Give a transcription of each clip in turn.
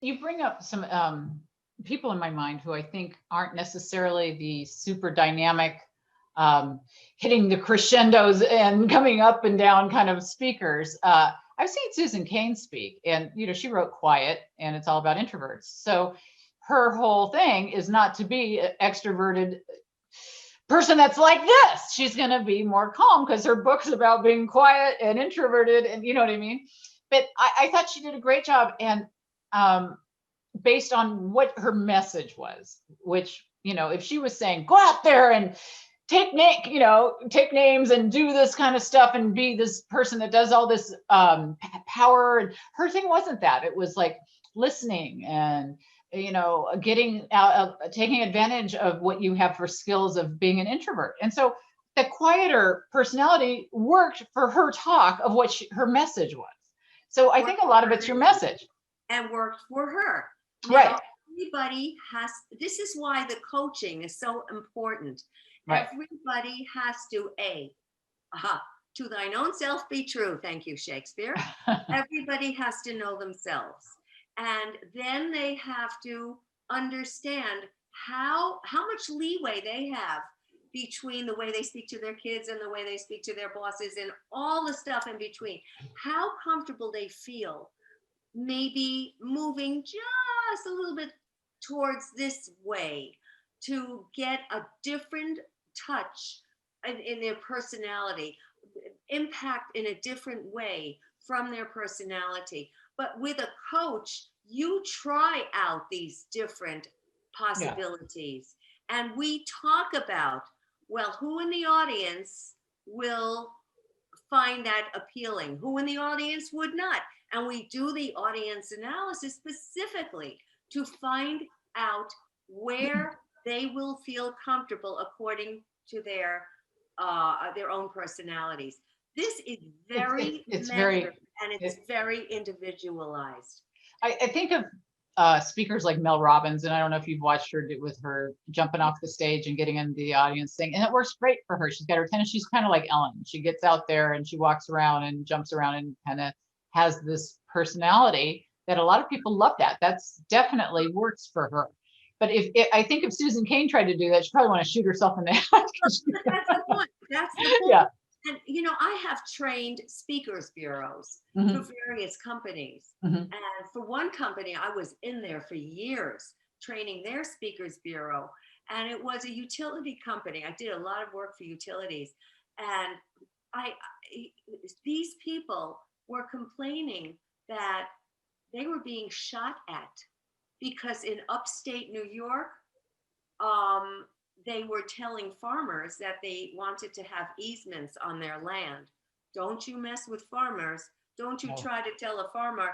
You bring up some people in my mind who I think aren't necessarily the super dynamic, um, hitting the crescendos and coming up and down kind of speakers. I've seen Susan Cain speak, and she wrote Quiet, and it's all about introverts. So her whole thing is not to be an extroverted person that's like this. She's going to be more calm because her book's about being quiet and introverted, and you know what I mean. But I thought she did a great job, and um, based on what her message was, which, if she was saying, go out there and take names and do this kind of stuff and be this person that does all this power. And her thing wasn't that. It was like listening and, getting out, taking advantage of what you have for skills of being an introvert. And so the quieter personality worked for her talk of what her message was. So I think a lot of it's your message. And worked for her. Right. Now, everybody has, this is why the coaching is so important. Right. Everybody has to, to thine own self be true. Thank you, Shakespeare. Everybody has to know themselves. And then they have to understand how much leeway they have between the way they speak to their kids and the way they speak to their bosses and all the stuff in between. How comfortable they feel maybe moving just a little bit towards this way to get a different touch in their personality, impact in a different way from their personality. But with a coach, you try out these different possibilities. Yeah. And we talk about, well, who in the audience will find that appealing? Who in the audience would not? And we do the audience analysis specifically to find out where they will feel comfortable according to their own personalities. This is very it's very and it's very individualized. I think of speakers like Mel Robbins, and I don't know if you've watched her with her jumping off the stage and getting into the audience thing, and it works great for her. She's got her tennis. She's kind of like Ellen. She gets out there and she walks around and jumps around and kind of has this personality that a lot of people love. That's definitely works for her. But I think if Susan Cain tried to do that, she'd probably want to shoot herself in the head. That's the point. That's the point. Yeah. And I have trained speakers bureaus for various companies. And for one company, I was in there for years training their speakers bureau. And it was a utility company. I did a lot of work for utilities. And these people were complaining that they were being shot at because in upstate New York, they were telling farmers that they wanted to have easements on their land. Don't you mess with farmers. Don't you try to tell a farmer,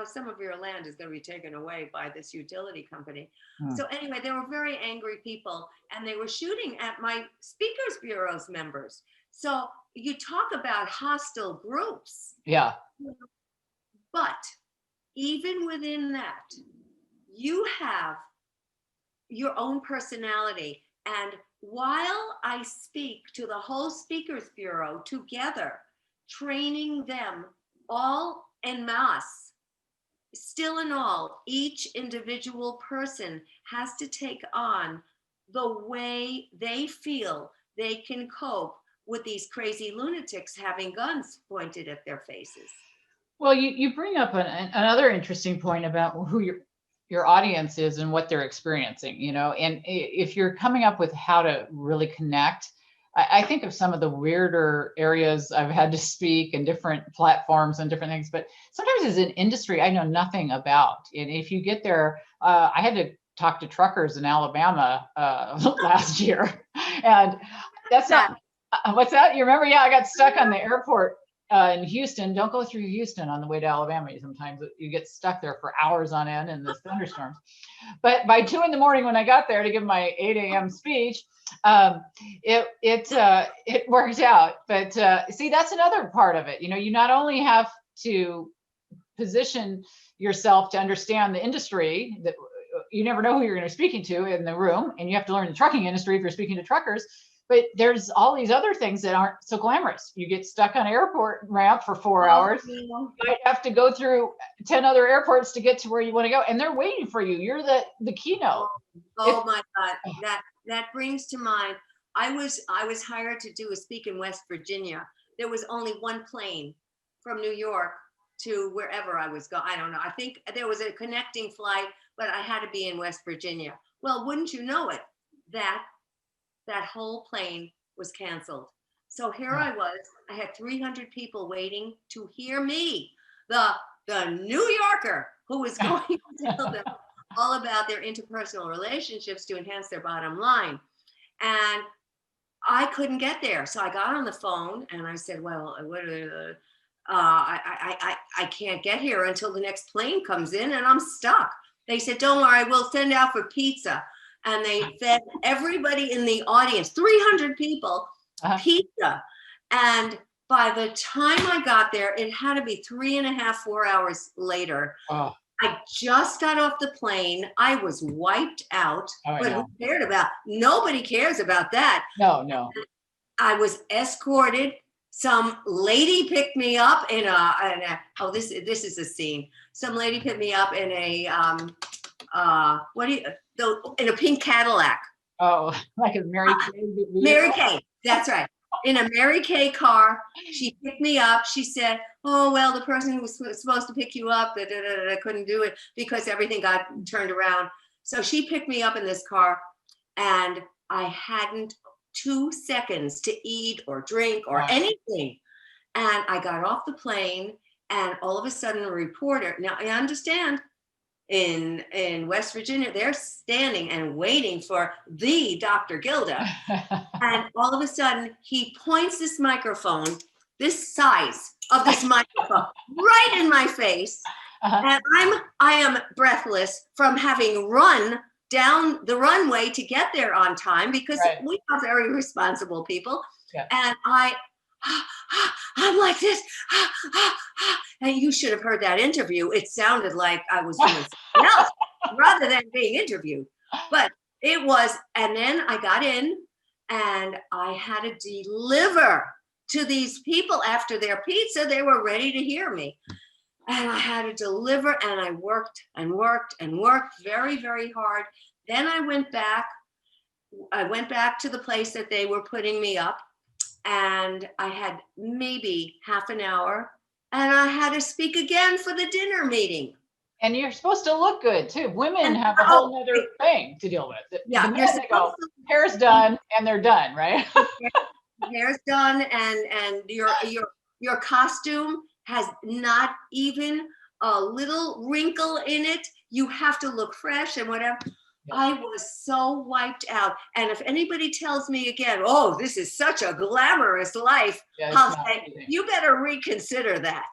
some of your land is going to be taken away by this utility company. So anyway, they were very angry people, and they were shooting at my speakers bureau's members. So you talk about hostile groups. Yeah. But even within that, you have your own personality. And while I speak to the whole Speakers Bureau together, training them all en masse, still in all, each individual person has to take on the way they feel they can cope with these crazy lunatics having guns pointed at their faces. Well, you bring up another interesting point about who your audience is and what they're experiencing, and if you're coming up with how to really connect, I think of some of the weirder areas I've had to speak and different platforms and different things, but sometimes as an industry I know nothing about. And if you get there, I had to talk to truckers in Alabama last year, and that's not, what's that? You remember? Yeah, I got stuck on the airport in Houston. Don't go through Houston on the way to Alabama. Sometimes you get stuck there for hours on end in the thunderstorms. But by 2 a.m. when I got there to give my 8 a.m. speech, it worked out. But see, that's another part of it. You not only have to position yourself to understand the industry, that you never know who you're going to be speaking to in the room, and you have to learn the trucking industry if you're speaking to truckers. But there's all these other things that aren't so glamorous. You get stuck on an airport ramp for 4 Oh, hours. you You know, might have to go through 10 other airports to get to where you want to go, and they're waiting for you. You're the keynote. oh It's my God, that brings to mind. I was hired to do a speak in West Virginia. There was only one plane from New York to wherever I was going. I don't know. I think there was a connecting flight, but I had to be in West Virginia. Well, wouldn't you know it, that that whole plane was canceled. So here I was. I had 300 people waiting to hear me, the the New Yorker who was going to tell them all about their interpersonal relationships to enhance their bottom line. And I couldn't get there. So I got on the phone and I said, well, I can't get here until the next plane comes in and I'm stuck. They said, don't worry, we'll send out for pizza. And they fed everybody in the audience, 300 people, pizza. And by the time I got there, it had to be 3.5, 4 hours later. oh, I just got off the plane. I was wiped out, oh but yeah. who cared about? Nobody cares about that. No. I was escorted. Some lady picked me up in a oh, this is a scene. Some lady picked me up in a in a pink Cadillac. Oh, like a Mary Kay Mary vehicle? Kay, that's right. In a Mary Kay car, she picked me up. She said, "Oh well, the person who was supposed to pick you up, couldn't do it because everything got turned around." So she picked me up in this car, and I hadn't 2 seconds to eat or drink or Wow. anything. And I got off the plane, and all of a sudden, a reporter. Now I understand in West Virginia, they're standing and waiting for the Dr. Gilda. And all of a sudden, he points this microphone, this size of this microphone, right in my face. And I am breathless from having run down the runway to get there on time because Right. we are very responsible people. Yeah. And I'm like this. And you should have heard that interview. It sounded like I was doing something else rather than being interviewed. But it was, and then I got in and I had to deliver to these people after their pizza. They were ready to hear me. And I had to deliver, and I worked and worked and worked very, very hard. Then I went back to the place that they were putting me up, and I had maybe half an hour, and I had to speak again for the dinner meeting. And you're supposed to look good too. Women And have a whole other thing to deal with. yeah, The you're men, they go, supposed to hair's done, and they're done, right? hair's done, and your costume has not even a little wrinkle in it. You have to look fresh and whatever. Yeah. I was so wiped out. And if anybody tells me again, oh, this is such a glamorous life, Yeah, I'll it's not say, easy. you better reconsider that.